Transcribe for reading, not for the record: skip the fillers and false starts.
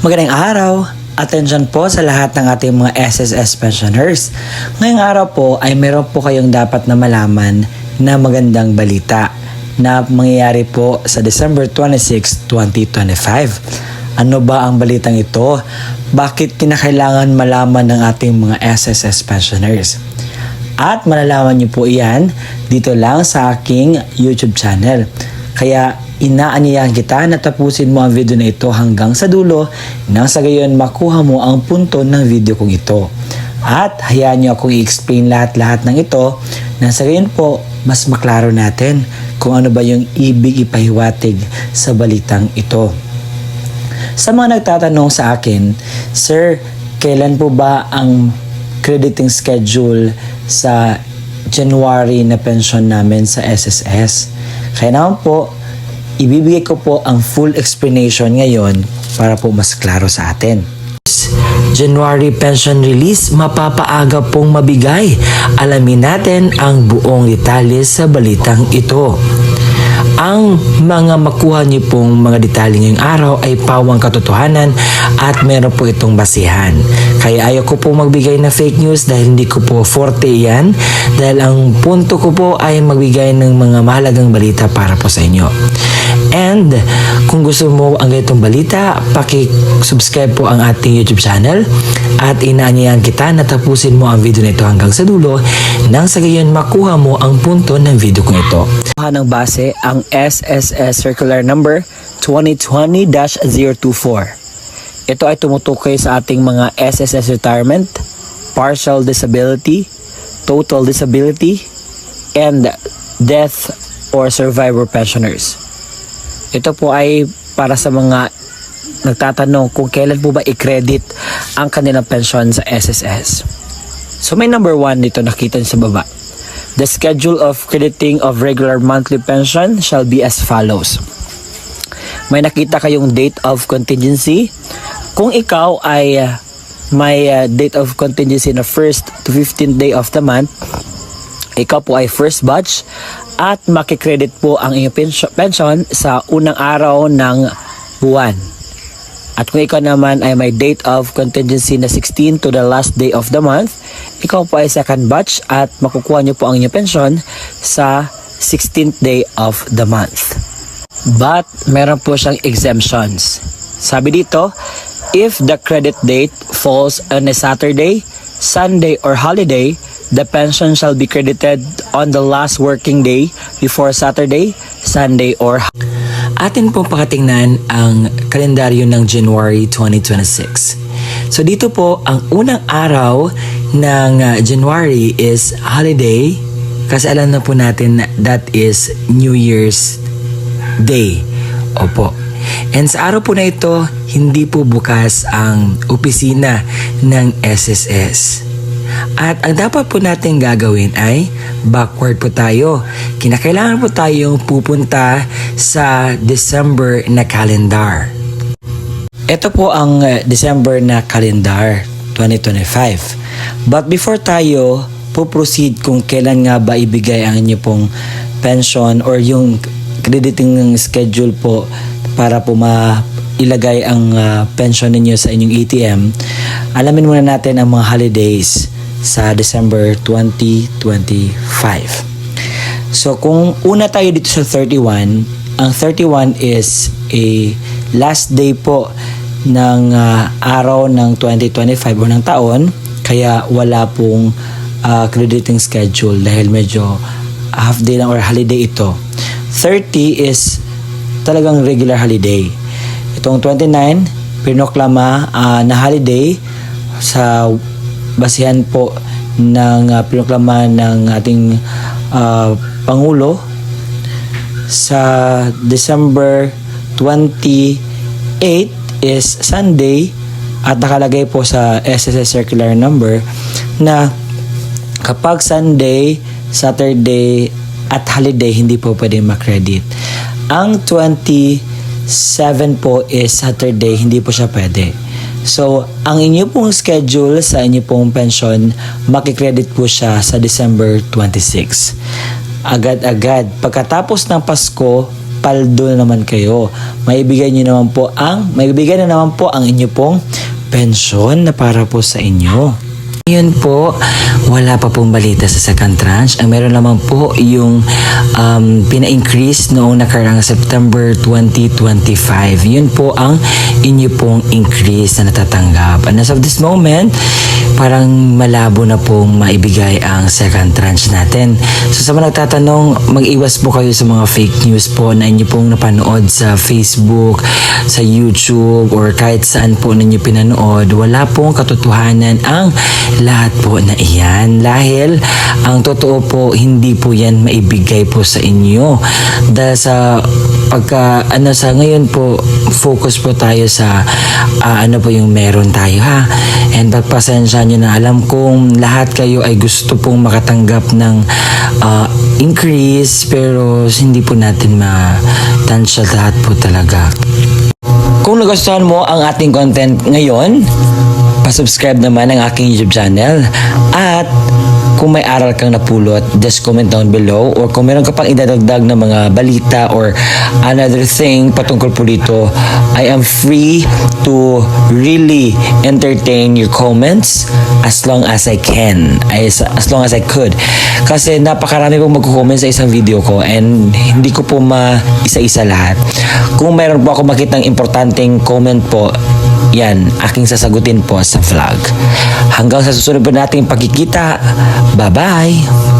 Magandang araw! Atensyon po sa lahat ng ating mga SSS pensioners. Ngayong araw po ay meron po kayong dapat na malaman na magandang balita na mangyayari po sa December 26, 2025. Ano ba ang balitang ito? Bakit kinakailangan malaman ng ating mga SSS pensioners? At malalaman niyo po iyan dito lang sa aking YouTube channel. Kaya inaanyayahan kita na tapusin mo ang video na ito hanggang sa dulo nang sa gayon makuha mo ang punto ng video kong ito. At hayaan niyo akong i-explain lahat-lahat ng ito nang sa gayon po mas maklaro natin kung ano ba yung ibig ipahiwatig sa balitang ito. Sa mga nagtatanong sa akin, Sir, kailan po ba ang crediting schedule sa January na pension namin sa SSS? Kaya naman po, ibibigay ko po ang full explanation ngayon para po mas klaro sa atin. January pension release, mapapaaga pong mabigay. Alamin natin ang buong detalye sa balitang ito. Ang mga makuha niyo pong mga detalye ngayong araw ay pawang katotohanan at meron po itong basihan. Kaya ayaw ko po magbigay na fake news dahil hindi ko po forte yan. Dahil ang punto ko po ay magbigay ng mga mahalagang balita para po sa inyo. And kung gusto mo ang ganitong balita, paki-subscribe po ang ating YouTube channel at inaanyayahan kita na tapusin mo ang video na ito hanggang sa dulo nang sa gayon makuha mo ang punto ng video ko ito. Ng base ang SSS Circular Number 2020-024. Ito ay tumutukoy sa ating mga SSS retirement, partial disability, total disability, and death or survivor pensioners. Ito po ay para sa mga nagtatanong kung kailan po ba i-credit ang kanilang pensyon sa SSS. So may number 1 dito nakita niyo sa baba. The schedule of crediting of regular monthly pension shall be as follows. May nakita kayong date of contingency. Kung ikaw ay may date of contingency na 1st to 15th day of the month, ikaw po ay first batch at makikredit po ang iyong pension sa unang araw ng buwan. At kung ikaw naman ay may date of contingency na 16 to the last day of the month, ikaw po ay second batch at makukuha nyo po ang inyong pension sa 16th day of the month. But meron po siyang exemptions. Sabi dito, if the credit date falls on a Saturday, Sunday, or holiday, the pension shall be credited on the last working day before Saturday, Sunday, or atin pong pakatingnan ang kalendaryo ng January 2026. So dito po, ang unang araw ng January is holiday kasi alam na po natin that is New Year's Day. Opo. And sa araw po na ito, hindi po bukas ang opisina ng SSS. At ang dapat po natin gagawin ay backward po tayo. Kinakailangan po tayong pupunta sa December na calendar. Ito po ang December na calendar 2025. But before tayo po-proceed kung kailan nga ba ibigay ang inyo pong pension or yung crediting schedule po para po ilagay ang pension ninyo sa inyong ATM, alamin muna natin ang mga holidays sa December 2025. So kung una tayo dito sa 31, ang 31 is a last day po ng araw ng 2025 o ng taon, kaya wala pong crediting schedule dahil medyo half day lang or holiday ito. 30 is talagang regular holiday. Itong 29, pinoklama na holiday sa basihan po ng pinoklama ng ating Pangulo sa December 28 is Sunday at nakalagay po sa SSS Circular Number na kapag Sunday, Saturday at holiday hindi po pwede makredit. Ang 27 po is Saturday, hindi po siya pwede. So, ang inyo pong schedule sa inyo pong pension, makikredit po siya sa December 26. Agad-agad. Pagkatapos ng Pasko, paldo na naman kayo. Maibigay na naman po ang inyo pong pensyon na para po sa inyo. Ngayon po, wala pa pong balita sa second tranche. Ang meron naman po yung pina-increase noong nakaraang September 2025. Yun po ang inyo pong increase na natatanggap. And as of this moment, parang malabo na pong maibigay ang second tranche natin. So sa mga nagtatanong, mag-iwas po kayo sa mga fake news po na inyo pong napanood sa Facebook, sa YouTube, or kahit saan po ninyo pinanood. Wala pong katotohanan ang lahat po na iyan. Dahil ang totoo po, hindi po yan maibigay po sa inyo. Dahil sa sa ngayon po, focus po tayo sa ano po yung meron tayo ha. And pagpasensya nyo na, alam kong lahat kayo ay gusto pong makatanggap ng increase, pero hindi po natin matansya lahat po talaga. Kung nagustuhan mo ang ating content ngayon, pa-subscribe naman ang aking YouTube channel. At kung may aral kang napulot, just comment down below. Or kung meron ka pang idadagdag na mga balita or another thing patungkol po dito, I am free to really entertain your comments as long as I can. As long as I could. Kasi napakarami pong magko-comment sa isang video ko and hindi ko po isa-isa lahat. Kung meron po ako makitang importanteng comment po, yan, aking sasagutin po sa vlog. Hanggang sa susunod po nating pagkikita. Bye-bye!